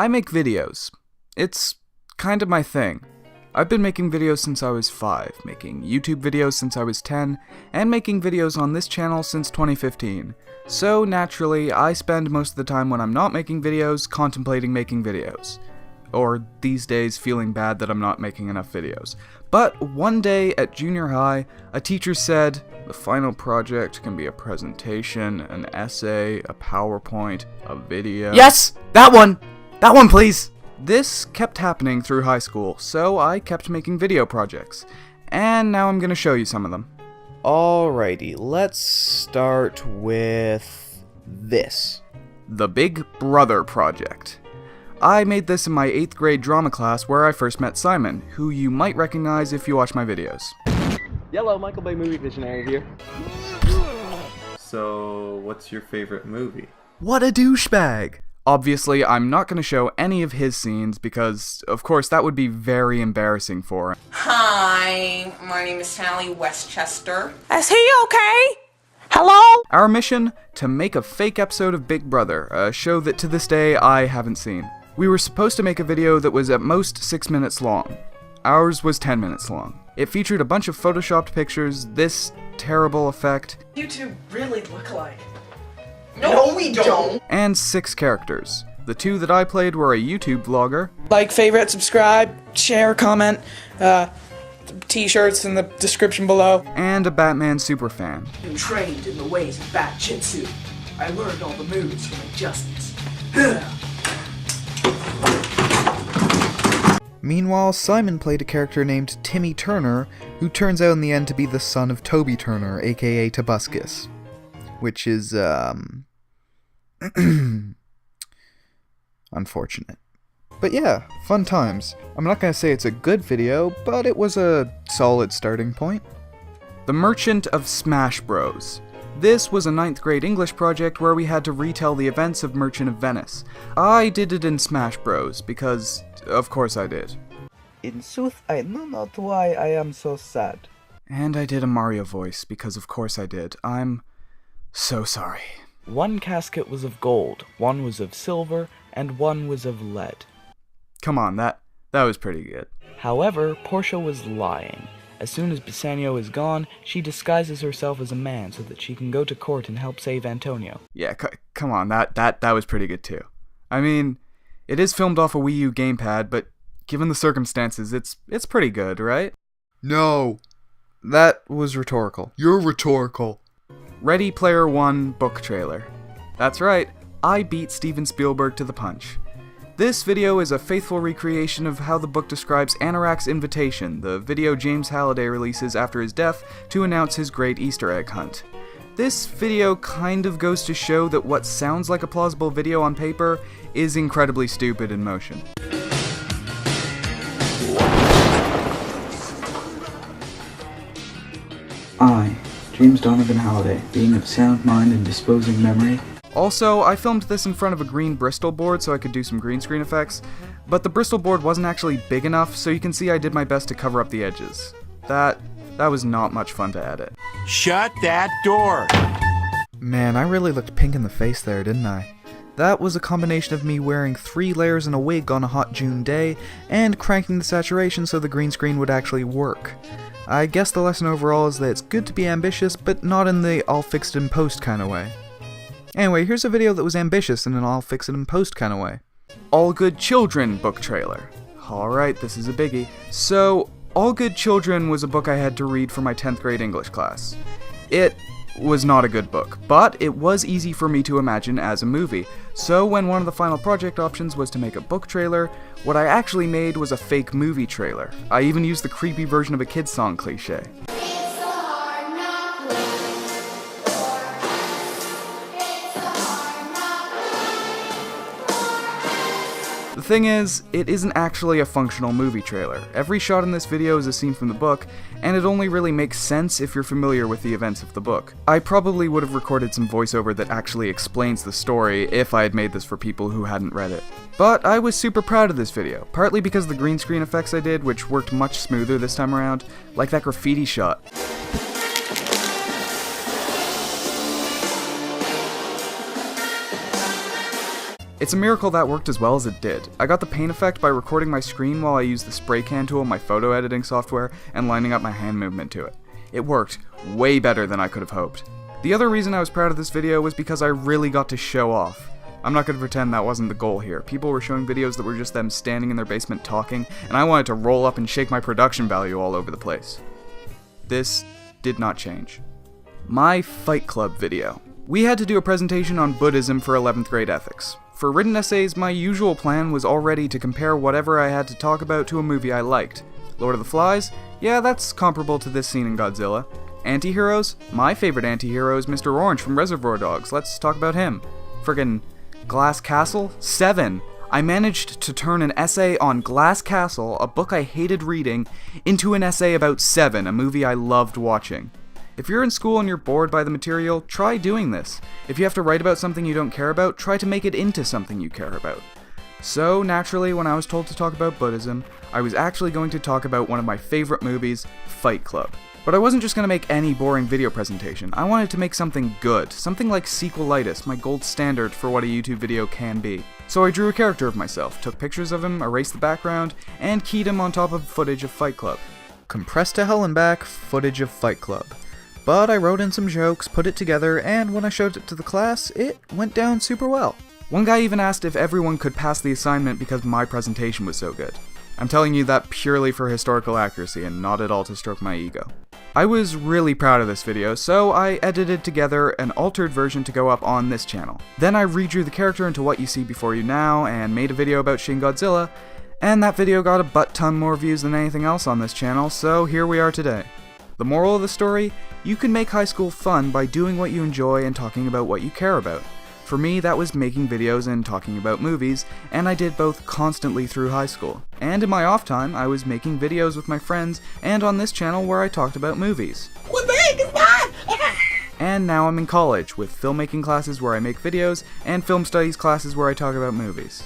I make videos. It's kind of my thing. I've been making videos since I was 5, making YouTube videos since I was 10, and making videos on this channel since 2015. So naturally, I spend most of the time when I'm not making videos contemplating making videos. Or these days feeling bad that I'm not making enough videos. But one day at junior high, a teacher said, the final project can be a presentation, an essay, a PowerPoint, a video. Yes! That one! That one, please! This kept happening through high school, so I kept making video projects. And now I'm gonna show you some of them. Alrighty, let's start with this. The Big Brother Project. I made this in my 8th grade drama class where I first met Simon, who you might recognize if you watch my videos. Yellow, Michael Bay movie visionary here. So, what's your favorite movie? What a douchebag! Obviously, I'm not going to show any of his scenes because, of course, that would be very embarrassing for him. Hi, my name is Sally Westchester. Is he okay? Hello? Our mission? To make a fake episode of Big Brother, a show that to this day I haven't seen. We were supposed to make a video that was at most 6 minutes long. Ours was 10 minutes long. It featured a bunch of photoshopped pictures, this terrible effect. You two really look alike. No, we don't. And 6 characters. The 2 that I played were a YouTube vlogger. Like, favorite, subscribe, share, comment, t-shirts in the description below. And a Batman superfan. Been trained in the ways of Bat Jitsu. I learned all the moves from Injustice. Meanwhile, Simon played a character named Timmy Turner, who turns out in the end to be the son of Toby Turner, aka Tobuscus. Which is, unfortunate. But yeah, fun times. I'm not gonna say it's a good video, but it was a solid starting point. The Merchant of Smash Bros. This was a 9th grade English project where we had to retell the events of Merchant of Venice. I did it in Smash Bros, because of course I did. In sooth, I know not why I am so sad. And I did a Mario voice, because of course I did. I'm so sorry. One casket was of gold, one was of silver, and one was of lead. Come on, that was pretty good. However, Portia was lying. As soon as Bassanio is gone, she disguises herself as a man so that she can go to court and help save Antonio. Yeah, come on, that was pretty good too. I mean, it is filmed off a Wii U gamepad, but given the circumstances, it's pretty good, right? No. That was rhetorical. You're rhetorical. Ready Player One book trailer. That's right, I beat Steven Spielberg to the punch. This video is a faithful recreation of how the book describes Anorak's Invitation, the video James Halliday releases after his death to announce his great Easter egg hunt. This video kind of goes to show that what sounds like a plausible video on paper is incredibly stupid in motion. I, James Donovan Halliday, being of sound mind and disposing memory. Also, I filmed this in front of a green Bristol board so I could do some green screen effects, but the Bristol board wasn't actually big enough, so you can see I did my best to cover up the edges. That was not much fun to edit. Shut that door! Man, I really looked pink in the face there, didn't I? That was a combination of me wearing 3 layers and a wig on a hot June day, and cranking the saturation so the green screen would actually work. I guess the lesson overall is that it's good to be ambitious, but not in the I'll fix it in post kind of way. Anyway, here's a video that was ambitious in an I'll fix it in post kind of way. All Good Children book trailer. Alright, this is a biggie. So, All Good Children was a book I had to read for my 10th grade English class. It was not a good book, but it was easy for me to imagine as a movie. So when one of the final project options was to make a book trailer, what I actually made was a fake movie trailer. I even used the creepy version of a kid's song cliche. The thing is, it isn't actually a functional movie trailer. Every shot in this video is a scene from the book, and it only really makes sense if you're familiar with the events of the book. I probably would have recorded some voiceover that actually explains the story if I had made this for people who hadn't read it. But I was super proud of this video, partly because of the green screen effects I did, which worked much smoother this time around, like that graffiti shot. It's a miracle that worked as well as it did. I got the paint effect by recording my screen while I used the spray can tool in my photo editing software and lining up my hand movement to it. It worked way better than I could have hoped. The other reason I was proud of this video was because I really got to show off. I'm not going to pretend that wasn't the goal here. People were showing videos that were just them standing in their basement talking, and I wanted to roll up and shake my production value all over the place. This did not change. My Fight Club video. We had to do a presentation on Buddhism for 11th grade ethics. For written essays, my usual plan was already to compare whatever I had to talk about to a movie I liked. Lord of the Flies? Yeah, that's comparable to this scene in Godzilla. Anti-heroes? My favorite anti-hero is Mr. Orange from Reservoir Dogs. Let's talk about him. Friggin' Glass Castle? 7! I managed to turn an essay on Glass Castle, a book I hated reading, into an essay about 7, a movie I loved watching. If you're in school and you're bored by the material, try doing this. If you have to write about something you don't care about, try to make it into something you care about. So, naturally, when I was told to talk about Buddhism, I was actually going to talk about one of my favorite movies, Fight Club. But I wasn't just going to make any boring video presentation. I wanted to make something good, something like sequelitis, my gold standard for what a YouTube video can be. So I drew a character of myself, took pictures of him, erased the background, and keyed him on top of footage of Fight Club. Compressed to hell and back footage of Fight Club. But I wrote in some jokes, put it together, and when I showed it to the class, it went down super well. One guy even asked if everyone could pass the assignment because my presentation was so good. I'm telling you that purely for historical accuracy and not at all to stroke my ego. I was really proud of this video, so I edited together an altered version to go up on this channel. Then I redrew the character into what you see before you now, and made a video about Shin Godzilla, and that video got a butt-ton more views than anything else on this channel, so here we are today. The moral of the story? You can make high school fun by doing what you enjoy and talking about what you care about. For me, that was making videos and talking about movies, and I did both constantly through high school. And in my off time, I was making videos with my friends, and on this channel where I talked about movies. What the heck is that? And now I'm in college, with filmmaking classes where I make videos, and film studies classes where I talk about movies.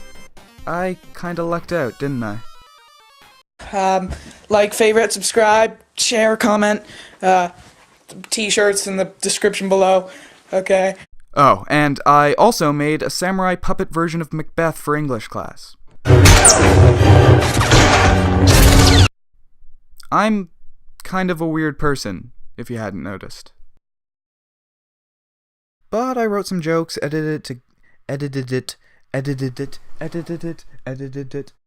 I kinda lucked out, didn't I? Like, favorite, subscribe, share, comment, t-shirts in the description below, okay? Oh, and I also made a samurai puppet version of Macbeth for English class. I'm kind of a weird person, if you hadn't noticed. But I wrote some jokes, edited it.